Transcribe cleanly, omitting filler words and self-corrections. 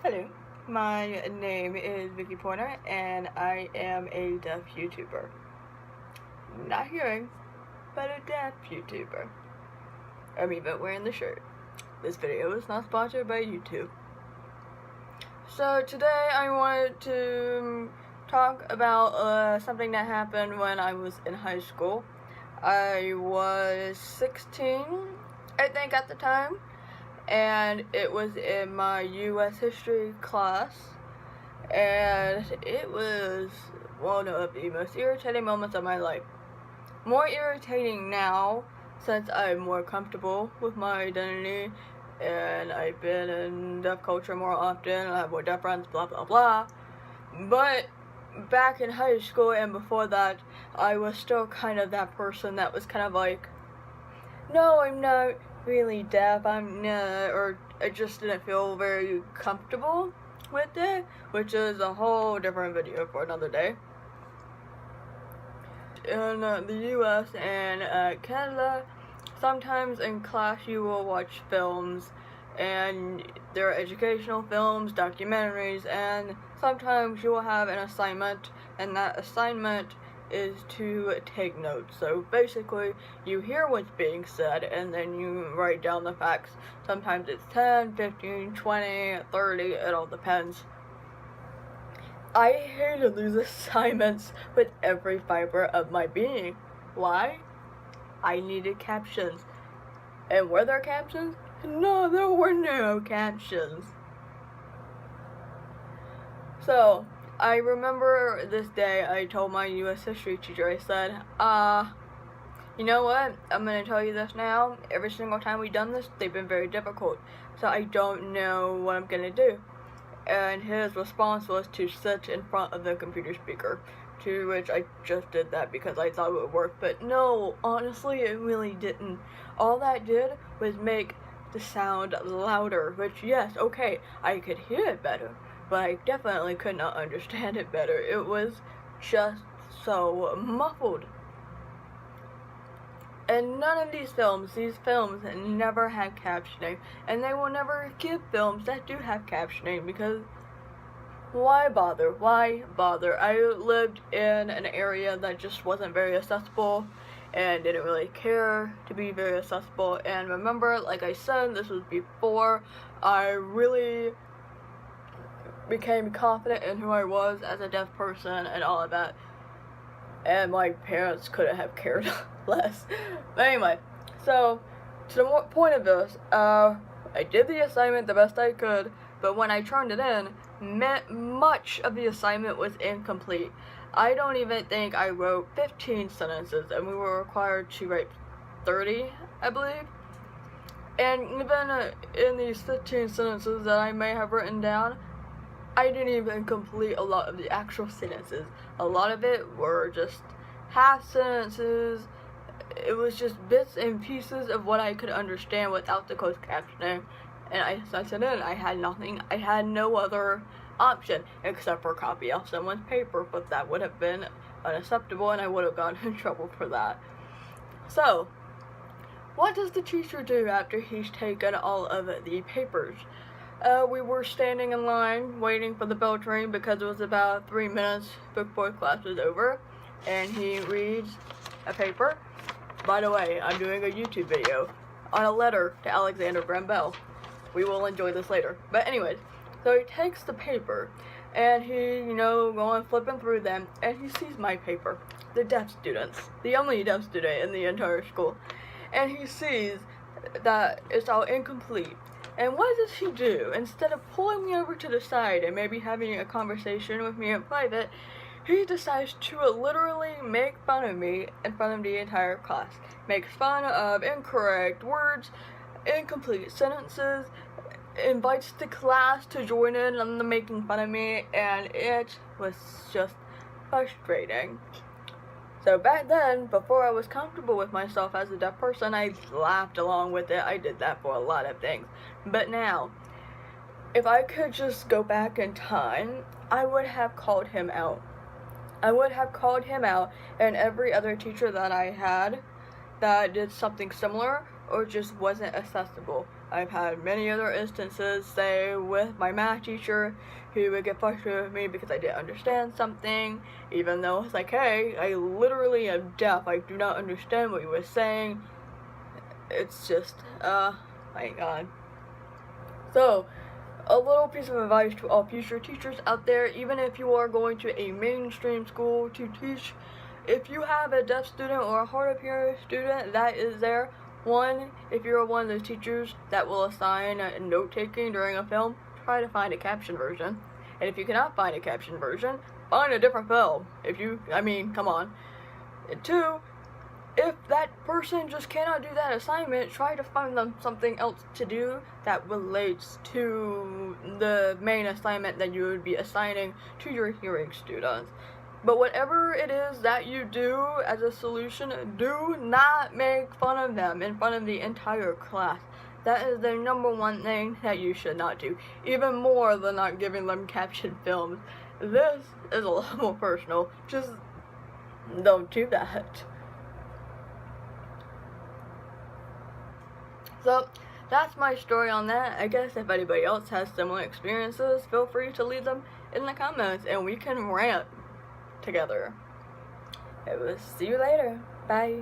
Hello, my name is Rikki Poynter, and I am a deaf YouTuber. Not hearing, but a deaf YouTuber. I'm even wearing the shirt. This video is not sponsored by YouTube. So today I wanted to talk about something that happened when I was in high school. I was 16, I think, at the time, and it was in my U.S. history class, and it was one of the most irritating moments of my life. More irritating now, since I'm more comfortable with my identity, and I've been in deaf culture more often, I have more deaf friends, blah blah blah. But back in high school and before that, I was still kind of that person that was kind of like, no, I'm not really deaf, I'm not, or I just didn't feel very comfortable with it, which is a whole different video for another day. In the US and Canada, sometimes in class you will watch films, and there are educational films, documentaries, and sometimes you will have an assignment, and that assignment is to take notes. So basically, you hear what's being said, and then you write down the facts. Sometimes it's 10, 15, 20, 30, it all depends. I hated these assignments with every fiber of my being. Why? I needed captions. And were there captions? No, there were no captions. So, I remember this day I told my U.S. history teacher, I said, you know what? I'm going to tell you this now. Every single time we've done this, they've been very difficult. So I don't know what I'm going to do. And his response was to sit in front of the computer speaker, to which I just did that because I thought it would work, but no, honestly, it really didn't. All that did was make the sound louder, which, yes, okay, I could hear it better, but I definitely could not understand it better. It was just so muffled. And none of these films never had captioning, and they will never give films that do have captioning, because why bother? Why bother? I lived in an area that just wasn't very accessible and didn't really care to be very accessible. And remember, like I said, this was before I really became confident in who I was as a deaf person and all of that. And my parents couldn't have cared less. But anyway, so to the point of this, I did the assignment the best I could, but when I turned it in, much of the assignment was incomplete. I don't even think I wrote 15 sentences, and we were required to write 30, I believe. And even in these 15 sentences that I may have written down, I didn't even complete a lot of the actual sentences. A lot of it were just half sentences. It was just bits and pieces of what I could understand without the closed captioning. And I sent it in. I had nothing. I had no other option except for copy off someone's paper, but that would have been unacceptable, and I would have gotten in trouble for that. So, what does the teacher do after he's taken all of the papers? We were standing in line waiting for the bell to ring because it was about 3 minutes before class was over, and he reads a paper. By the way, I'm doing a YouTube video on a letter to Alexander Graham Bell. We will enjoy this later. But anyways, so he takes the paper, and he, going flipping through them, and he sees my paper, the deaf students, the only deaf student in the entire school, and he sees that it's all incomplete. And what does he do? Instead of pulling me over to the side and maybe having a conversation with me in private, he decides to literally make fun of me in front of the entire class. Makes fun of incorrect words, incomplete sentences, invites the class to join in on the making fun of me, and it was just frustrating. So back then, before I was comfortable with myself as a deaf person, I laughed along with it. I did that for a lot of things. But now, if I could just go back in time, I would have called him out. I would have called him out and every other teacher that I had that did something similar or just wasn't accessible. I've had many other instances, say with my math teacher, who would get frustrated with me because I didn't understand something, even though it's like, hey, I literally am deaf, I do not understand what you were saying. It's just, my god. So, a little piece of advice to all future teachers out there, even if you are going to a mainstream school to teach, if you have a deaf student or a hard of hearing student that is there, one, if you're one of those teachers that will assign note-taking during a film, try to find a caption version. And if you cannot find a caption version, find a different film. Come on. And two, if that person just cannot do that assignment, try to find them something else to do that relates to the main assignment that you would be assigning to your hearing students. But whatever it is that you do as a solution, do not make fun of them in front of the entire class. That is the number one thing that you should not do. Even more than not giving them captioned films. This is a lot more personal. Just don't do that. So, that's my story on that. I guess if anybody else has similar experiences, feel free to leave them in the comments and we can rant together. I will see you later. Bye.